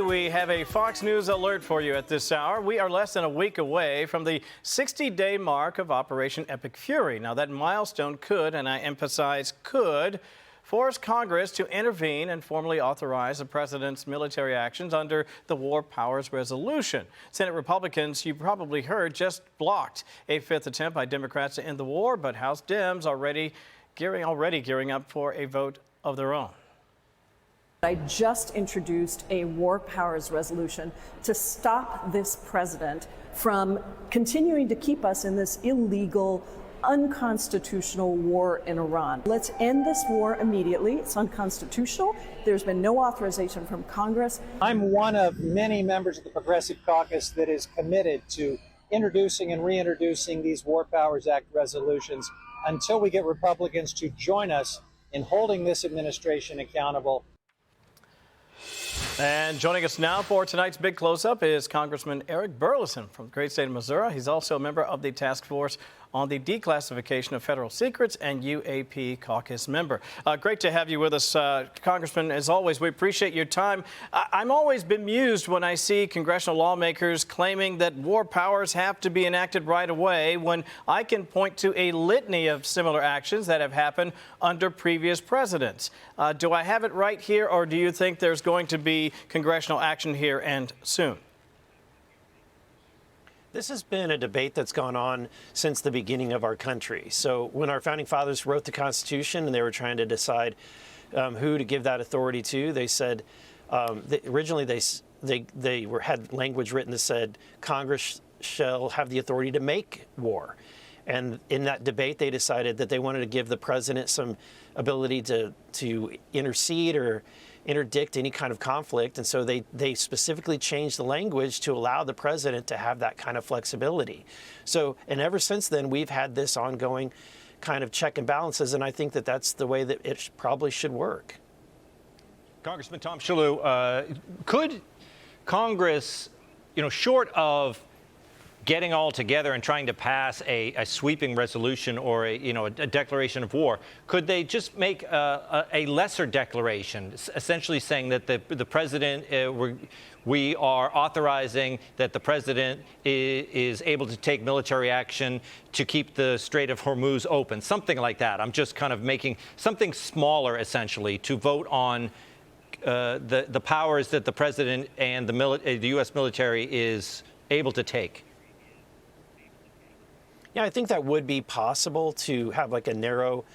We have a Fox News alert for you at this hour. We are less than a week away from the 60-day mark of Operation Epic Fury. Now, that milestone could, and I emphasize could, force Congress to intervene and formally authorize the president's military actions under the War Powers Resolution. Senate Republicans, you probably heard, just blocked a fifth attempt by Democrats to end the war, but House Dems already gearing up for a vote of their own. I just introduced a War Powers Resolution to stop this president from continuing to keep us in this illegal, unconstitutional war in Iran. Let's end this war immediately. It's unconstitutional. There's been no authorization from Congress. I'm one of many members of the Progressive Caucus that is committed to introducing and reintroducing these War Powers Act resolutions until we get Republicans to join us in holding this administration accountable. And joining us now for tonight's big close-up is Congressman Eric Burlison from the great state of Missouri. He's also a member of the task force on the declassification of federal secrets and UAP caucus member. Great to have you with us, Congressman. As always, we appreciate your time. I'm always bemused when I see congressional lawmakers claiming that war powers have to be enacted right away when I can point to a litany of similar actions that have happened under previous presidents. Do I have it right here, or do you think there's going to be congressional action here and soon? This has been a debate that's gone on since the beginning of our country. So when our founding fathers wrote the Constitution and they were trying to decide who to give that authority to, they said originally they had language written that said Congress shall have the authority to make war. And in that debate, they decided that they wanted to give the president some ability to intercede or interdict any kind of conflict. And so they specifically changed the language to allow the president to have that kind of flexibility. So, and ever since then, we've had this ongoing kind of check and balances. And I think that that's the way that it probably should work. Congressman Tom Shalhoub, could Congress, short of getting all together and trying to pass a sweeping resolution or a declaration of war, could they just make a lesser declaration, essentially saying that the president, we are authorizing that the president is able to take military action to keep the Strait of Hormuz open, something like that? I'm just kind of making something smaller, essentially, to vote on the powers that the president and the U.S. military is able to take. Yeah, I think that would be possible to have like a narrow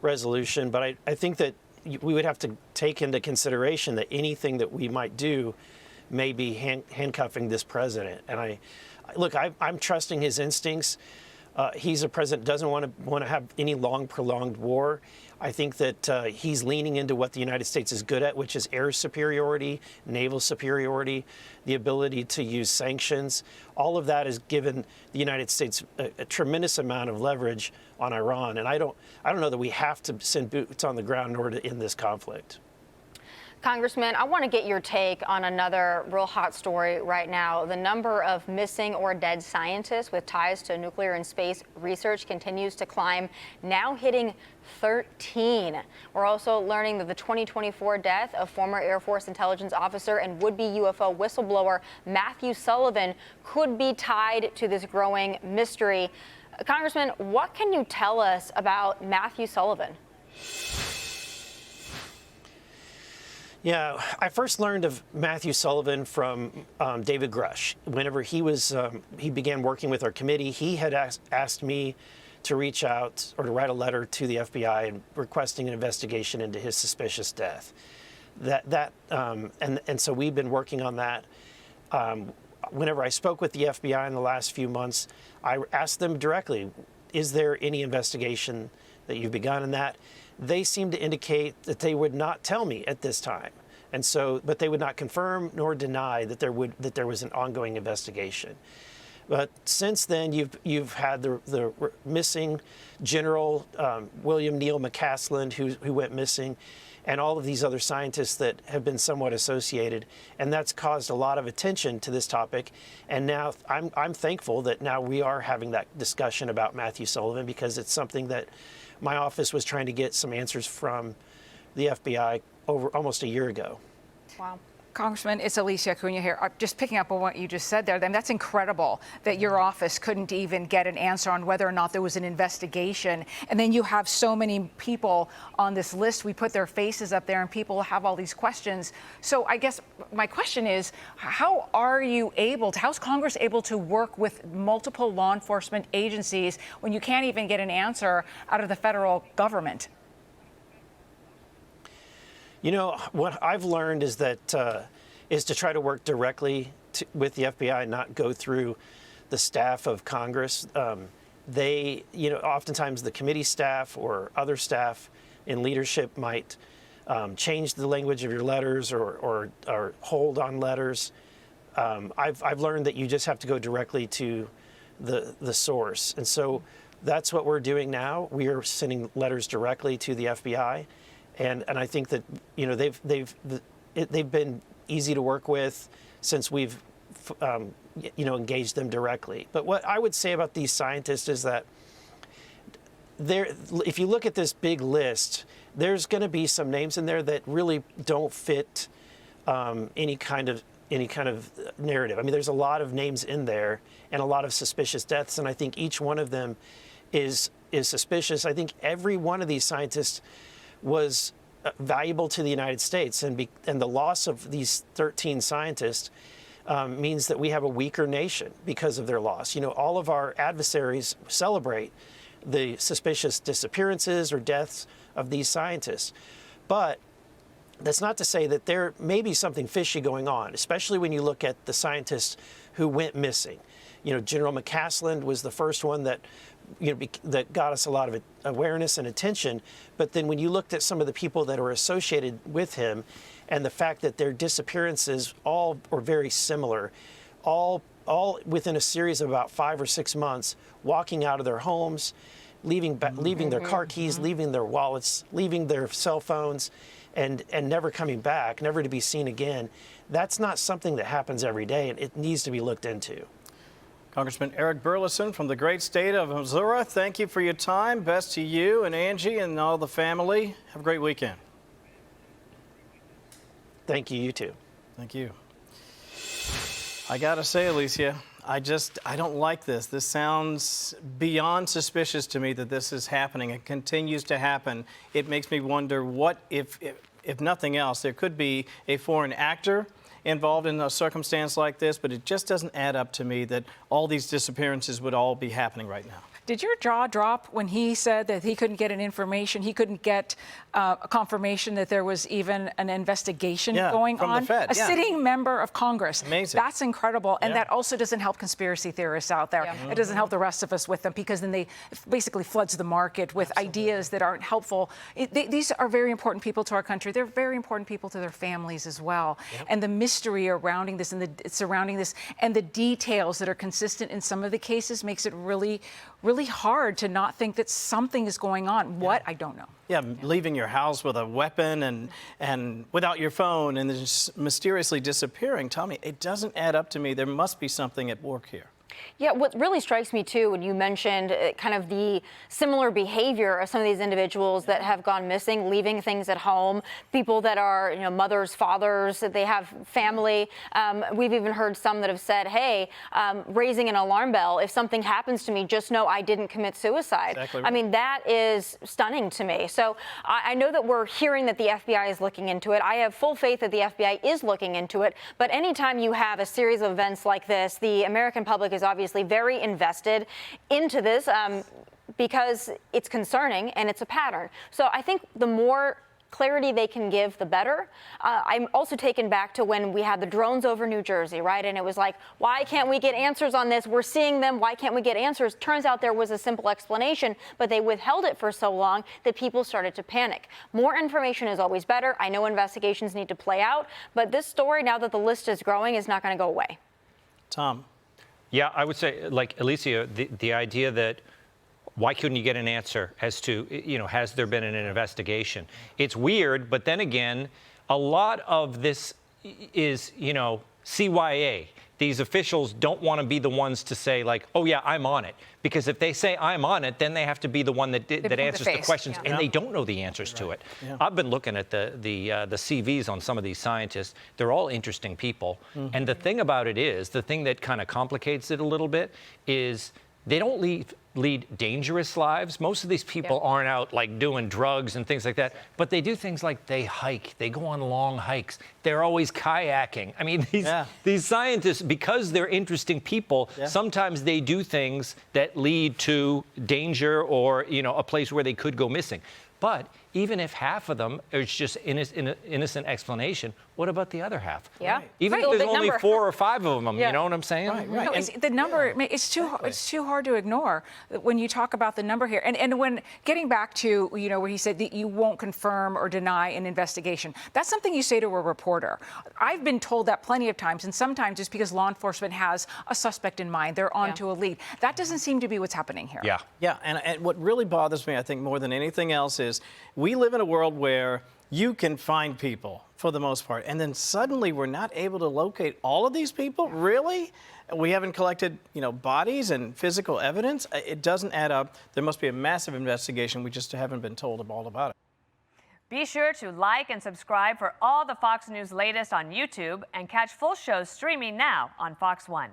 resolution, but I think that we would have to take into consideration that anything that we might do may be handcuffing this president. And I'm trusting his instincts. He's a president doesn't want to have any long, prolonged war. I think that he's leaning into what the United States is good at, which is air superiority, naval superiority, the ability to use sanctions. All of that has given the United States a tremendous amount of leverage on Iran. And I don't know that we have to send boots on the ground in order to end this conflict. Congressman, I want to get your take on another real hot story right now. The number of missing or dead scientists with ties to nuclear and space research continues to climb, now hitting 13. We're also learning that the 2024 death of former Air Force intelligence officer and would-be UFO whistleblower Matthew Sullivan could be tied to this growing mystery. Congressman, what can you tell us about Matthew Sullivan? Yeah, I first learned of Matthew Sullivan from David Grush. Whenever he began working with our committee, he had asked me to reach out or to write a letter to the FBI and requesting an investigation into his suspicious death. And so we've been working on that. Whenever I spoke with the FBI in the last few months, I asked them directly, is there any investigation that you've begun in that? They seemed to indicate that they would not tell me at this time. And so, but they would not confirm nor deny that there was an ongoing investigation. But since then, you've had the missing General William Neal McCaslin, who went missing, and all of these other scientists that have been somewhat associated, and that's caused a lot of attention to this topic. And now I'm thankful that now we are having that discussion about Matthew Sullivan, because it's something that my office was trying to get some answers from the FBI over almost a year ago. Wow. Congressman, it's Alicia Acuna here. Just picking up on what you just said there, then that's incredible that your office couldn't even get an answer on whether or not there was an investigation. And then you have so many people on this list. We put their faces up there and people have all these questions. So I guess my question is, how's Congress able to work with multiple law enforcement agencies when you can't even get an answer out of the federal government? You know, what I've learned is that is to try to work directly with the FBI, not go through the staff of Congress. Oftentimes the committee staff or other staff in leadership might change the language of your letters or hold on letters. I've learned that you just have to go directly to the source, and so that's what we're doing now. We are sending letters directly to the FBI. And I think that they've been easy to work with since we've engaged them directly. But what I would say about these scientists is that if you look at this big list, there's going to be some names in there that really don't fit any kind of narrative. I mean, there's a lot of names in there and a lot of suspicious deaths, and I think each one of them is suspicious. I think every one of these scientists was valuable to the United States, and the loss of these 13 scientists means that we have a weaker nation because of their loss. You know, all of our adversaries celebrate the suspicious disappearances or deaths of these scientists, but that's not to say that there may be something fishy going on, especially when you look at the scientists who went missing. You know, General McCaslin was the first one that that got us a lot of awareness and attention. But then when you looked at some of the people that are associated with him and the fact that their disappearances all are very similar, all within a series of about 5 or 6 months, walking out of their homes, leaving their car keys, leaving their wallets, leaving their cell phones, and never coming back, never to be seen again. That's not something that happens every day, and it needs to be looked into. Congressman Eric Burlison from the great state of Missouri, thank you for your time. Best to you and Angie and all the family. Have a great weekend. Thank you, you too. Thank you. I gotta say, Alicia, I don't like this. This sounds beyond suspicious to me that this is happening. It continues to happen. It makes me wonder what, if nothing else, there could be a foreign actor involved in a circumstance like this, but it just doesn't add up to me that all these disappearances would all be happening right now. Did your jaw drop when he said that he couldn't get an information, he couldn't get a confirmation that there was even an investigation going from on? The Fed, a sitting member of Congress. Amazing. That's incredible. And that also doesn't help conspiracy theorists out there. Yeah. It doesn't help the rest of us with them, because then they basically floods the market with ideas that aren't helpful. These are very important people to our country. They're very important people to their families as well. Yep. And the mystery surrounding this and the details that are consistent in some of the cases makes it really hard to not think that something is going on. What? I don't know. Yeah, leaving your house with a weapon and without your phone and then just mysteriously disappearing. Tell me, it doesn't add up to me. There must be something at work here. Yeah, what really strikes me, too, when you mentioned kind of the similar behavior of some of these individuals that have gone missing, leaving things at home, people that are, mothers, fathers, that they have family. We've even heard some that have said, hey, raising an alarm bell, if something happens to me, just know I didn't commit suicide. Exactly right. I mean, that is stunning to me. So I know that we're hearing that the FBI is looking into it. I have full faith that the FBI is looking into it. But anytime you have a series of events like this, the American public is obviously very invested into this because it's concerning and it's a pattern. So I think the more clarity they can give, the better. I'm also taken back to when we had the drones over New Jersey, right? And it was like, why can't we get answers on this? We're seeing them. Why can't we get answers? Turns out there was a simple explanation, but they withheld it for so long that people started to panic. More information is always better. I know investigations need to play out, but this story, now that the list is growing, is not going to go away. Tom. Yeah, I would say, like Alicia, the idea that why couldn't you get an answer as to, has there been an investigation? It's weird, but then again, a lot of this is, CYA. these officials don't want to be the ones to say, like, oh, yeah, I'm on it. Because if they say I'm on it, then they have to be the one that answers the questions, and they don't know the answers to it. Yeah. I've been looking at the CVs on some of these scientists. They're all interesting people. And the thing about it is, the thing that kind of complicates it a little bit is they don't lead dangerous lives. Most of these people aren't out like doing drugs and things like that, but they do things like they hike, they go on long hikes, they're always kayaking. I mean, these scientists, because they're interesting people, sometimes they do things that lead to danger or, you know, a place where they could go missing. But even if half of them is just innocent explanation, what about the other half? Yeah. Even if there's only 4 or 5 of them, you know what I'm saying? Right. No, the number, it's too hard to ignore when you talk about the number here. And when getting back to, you know, where he said that you won't confirm or deny an investigation, that's something you say to a reporter. I've been told that plenty of times, and sometimes it's because law enforcement has a suspect in mind. They're on to a lead. That doesn't seem to be what's happening here. Yeah. Yeah, and what really bothers me, I think, more than anything else is we live in a world where you can find people for the most part, and then suddenly we're not able to locate all of these people? Really? We haven't collected, you know, bodies and physical evidence? It doesn't add up. There must be a massive investigation. We just haven't been told all about it. Be sure to like and subscribe for all the Fox News latest on YouTube and catch full shows streaming now on Fox One.